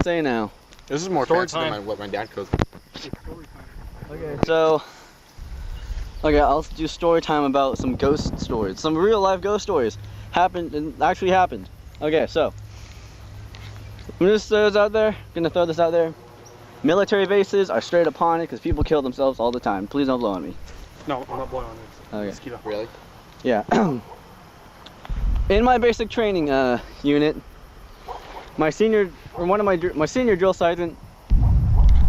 Say now. This is more Story fancy time. than what my dad cooks. Okay, so I'll do story time about some ghost stories, some real life ghost stories. Happened and actually happened. Okay, so I'm just throw this out there. Gonna throw this out there. Military bases are straight up haunted because people kill themselves all the time. Please don't blow on me. No, I'm not blowing on this. Okay. Mosquito. Really? Yeah. In my basic training unit, my senior drill sergeant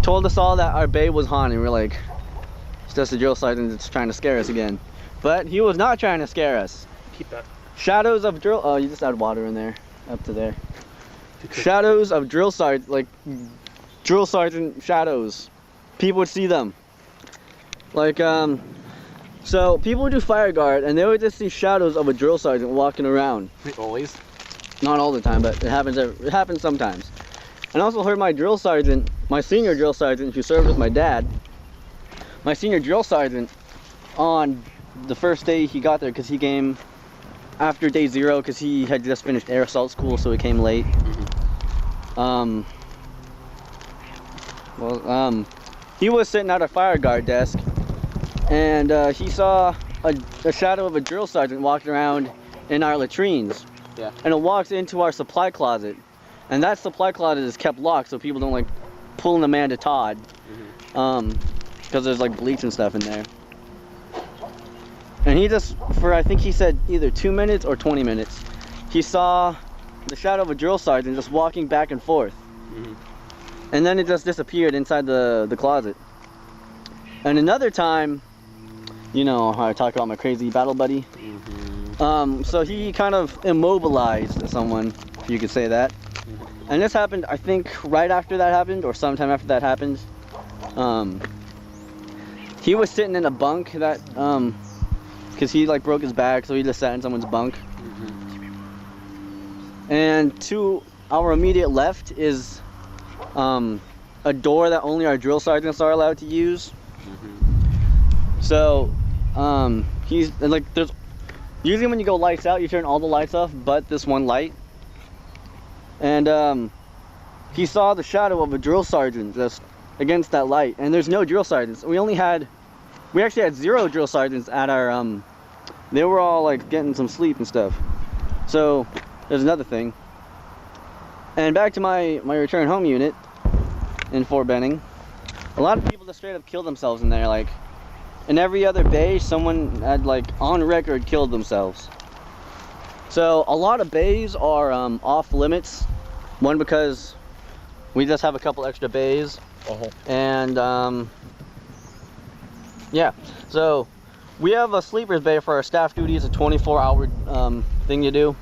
told us all that our bay was haunted. We're like, it's just a drill sergeant that's trying to scare us again. But he was not trying to scare us. Keep that. Shadows of drill. Oh, you just add water in there, up to there. Shadows of drill sergeant, like drill sergeant shadows. People would see them. Like so people would do fire guard, and they would just see shadows of a drill sergeant walking around. Always? Not all the time, but it happens sometimes. And I also heard my drill sergeant, my senior drill sergeant who served with my dad, my senior drill sergeant, on the first day he got there, because he came after day 0, because he had just finished air assault school, so he came late. He was sitting at a fire guard desk, and he saw a shadow of a drill sergeant walking around in our latrines. Yeah. And it walks into our supply closet, and that supply closet is kept locked so people don't like pulling the man to Todd, because there's like bleach and stuff in there. And he just, for I think he said either 2 minutes or 20 minutes, he saw the shadow of a drill sergeant just walking back and forth. And then it just disappeared inside the closet. And another time, you know how I talk about my crazy battle buddy? So he kind of immobilized someone, if you could say that. And this happened, I think, right after that happened, or sometime after that happened. He was sitting in a bunk that, because he like broke his back, so he just sat in someone's bunk. And to our immediate left is a door that only our drill sergeants are allowed to use. So he's like, there's usually when you go lights out, you turn all the lights off but this one light. And he saw the shadow of a drill sergeant just against that light, and there's no drill sergeants. We actually had 0 drill sergeants at our they were all like getting some sleep and stuff. So there's another thing. And back to my return home unit in Ft.Benning, a lot of people just straight up kill themselves in there. Like in every other bay, someone had like on record killed themselves. So a lot of bays are off limits. One, because we just have a couple extra bays, and yeah. So we have a sleepers bay for our staff duties, a 24-hour thing you do.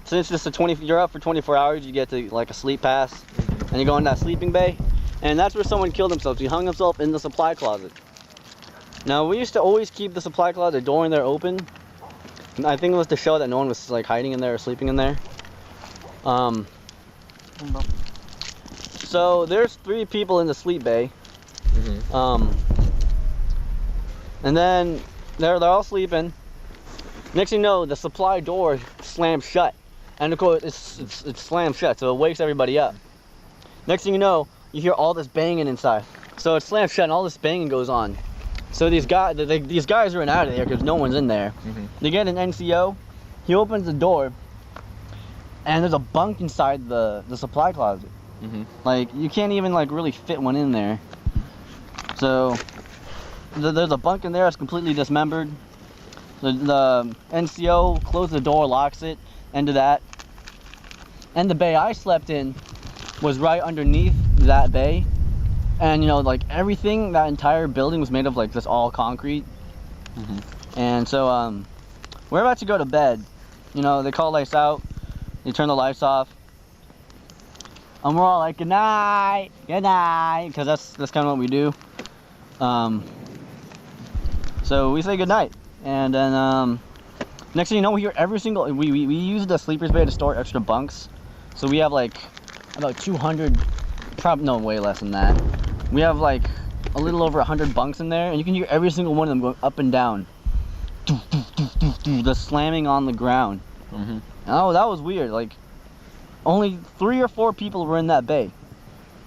Since it's you're up for 24 hours, you get to like a sleep pass, and you go in that sleeping bay, and that's where someone killed himself. He hung himself in the supply closet. Now we used to always keep the supply closet door in there open. I think it was to show that no one was like hiding in there or sleeping in there. So there's 3 people in the sleep bay. And then they're all sleeping. Next thing you know, the supply door slams shut, and of course it's slammed shut, so it wakes everybody up. Next thing you know, you hear all this banging inside. So it slams shut, and all this banging goes on. So these guys run out of there because no one's in there. They get an NCO. He opens the door, and there's a bunk inside the supply closet. Like you can't even like really fit one in there. So there's a bunk in there that's completely dismembered. The NCO closed the door, locks it, into that. And the bay I slept in was right underneath that bay. And you know, like everything, that entire building was made of like just all concrete. And so we're about to go to bed. You know, they call lights out, they turn the lights off, and we're all like, good night, because that's kind of what we do. So we say good night, and then next thing you know, we hear every single, we use the sleepers bay to store extra bunks. So we have like about 200, no, way less than that. We have like a little over 100 bunks in there, and you can hear every single one of them going up and down. The slamming on the ground. Oh, that was weird. Like, only 3 or 4 people were in that bay.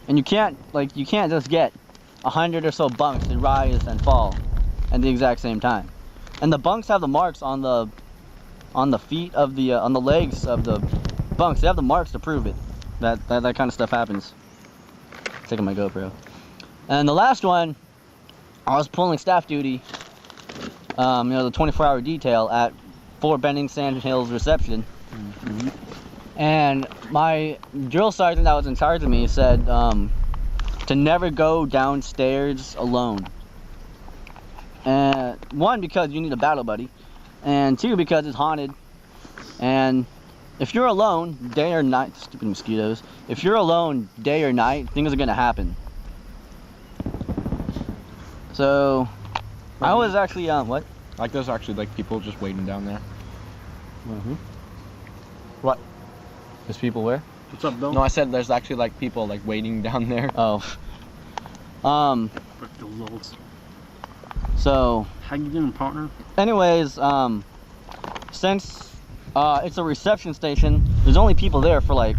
And you can't just get 100 or so bunks to rise and fall at the exact same time. And the bunks have the marks on the feet of the on the legs of the bunks. They have the marks to prove it. That kind of stuff happens. Taking my GoPro. And the last one, I was pulling staff duty, you know, the 24-hour detail at Ft.Benning Sand Hills reception. And my drill sergeant that was in charge of me said to never go downstairs alone. And 1, because you need a battle buddy, and 2, because it's haunted. And if you're alone, day or night, stupid mosquitoes, if you're alone day or night, things are gonna happen. So I was actually what? Like there's actually like people just waiting down there. What? There's people where? What's up, Bill? No, I said there's actually like people like waiting down there. Oh. So how you doing, partner? anyways, since it's a reception station, there's only people there for like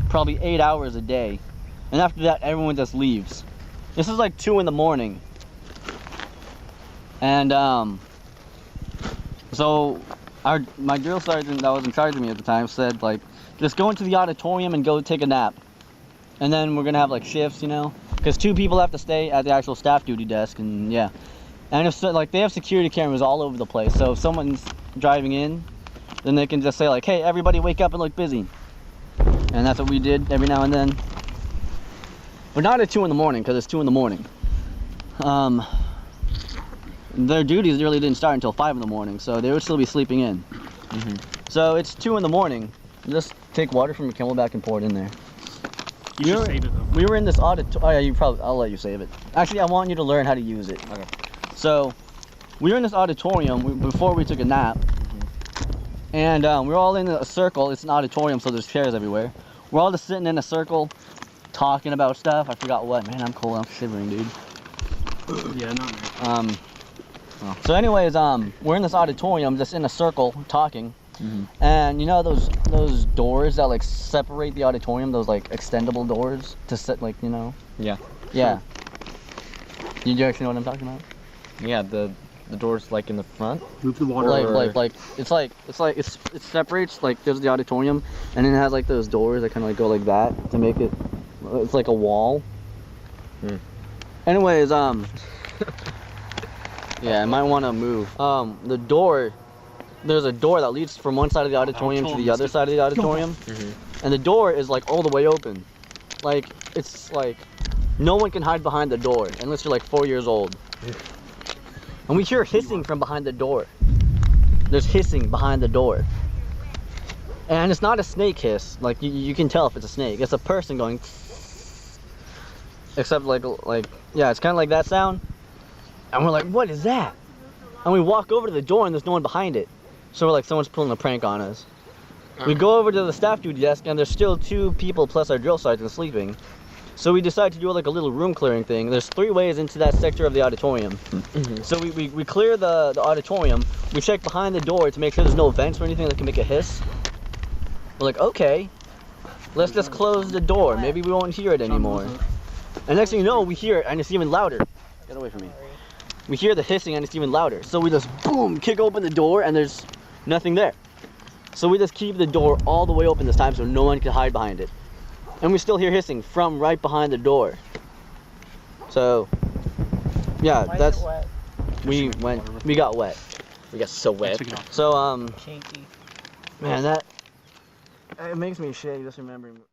probably 8 hours a day, and after that everyone just leaves. This is like 2 in the morning. And so my drill sergeant that was in charge of me at the time said, like, just go into the auditorium and go take a nap, and then we're gonna have like shifts, you know, because 2 people have to stay at the actual staff duty desk. And yeah, and if like they have security cameras all over the place, so if someone's driving in, then they can just say like, hey, everybody wake up and look busy. And that's what we did every now and then, but not at 2 in the morning, because it's 2 in the morning. Their duties really didn't start until 5 in the morning, so they would still be sleeping in. So it's 2 in the morning. Just take water from your camelback and pour it in there. You should save it though. We were in this auditorium. Oh yeah, I'll let you save it. Actually, I want you to learn how to use it. Okay. So we were in this auditorium before we took a nap, and we were all in a circle. It's an auditorium, so there's chairs everywhere. We're all just sitting in a circle, talking about stuff. I forgot what. Man, I'm cold. I'm shivering, dude. Yeah, not me. So anyways, we're in this auditorium just in a circle talking, and you know those doors that like separate the auditorium, those like extendable doors to set, like, you know. Yeah. You actually know what I'm talking about? Yeah, the doors like in the front. Move the water. Like it separates, like there's the auditorium, and then it has like those doors that kind of like go like that to make it. It's like a wall. Anyways, yeah, I might want to move. The door, there's a door that leads from one side of the auditorium to the other side of the auditorium. And the door is like all the way open. Like, it's like, no one can hide behind the door unless you're like 4 years old. And we hear hissing from behind the door. There's hissing behind the door. And it's not a snake hiss. Like, you can tell if it's a snake. It's a person going, except like yeah, it's kind of like that sound. And we're like, what is that? And we walk over to the door and there's no one behind it. So we're like, someone's pulling a prank on us. We go over to the staff duty desk and there's still 2 people plus our drill sergeant sleeping. So we decide to do like a little room clearing thing. There's 3 ways into that sector of the auditorium. So we clear the auditorium. We check behind the door to make sure there's no vents or anything that can make a hiss. We're like, okay, let's just close the door. Maybe we won't hear it anymore. And next thing you know, we hear it and it's even louder. Get away from me. We hear the hissing and it's even louder. So we just, boom, kick open the door and there's nothing there. So we just keep the door all the way open this time so no one can hide behind it. And we still hear hissing from right behind the door. So, yeah, that's, we got wet. We got so wet. So, man, it makes me shake just remembering.